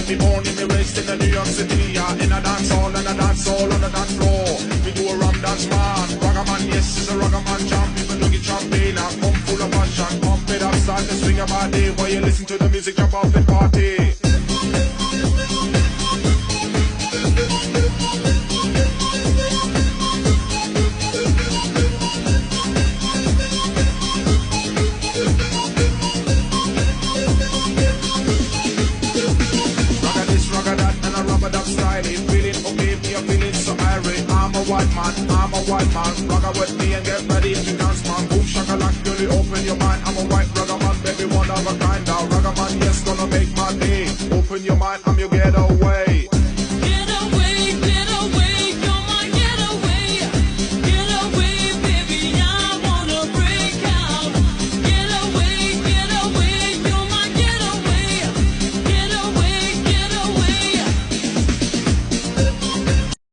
Me born in me raised in the New York City, yeah. In a dance hall and a dance hall on the dance floor. We do a rum dance man, ragaman, yes, it's a ragaman jump. People drink champagne and come full of passion. Pump it up, start to swing your body while you listen to the music, jump off and party. I'm a white man, ragga with me and get ready to dance, man. Boom shakalak, really open your mind. I'm a white ragga man, baby, one of a kind. Now ragga man, yes, gonna make my day. Open your mind, I'm your ghetto.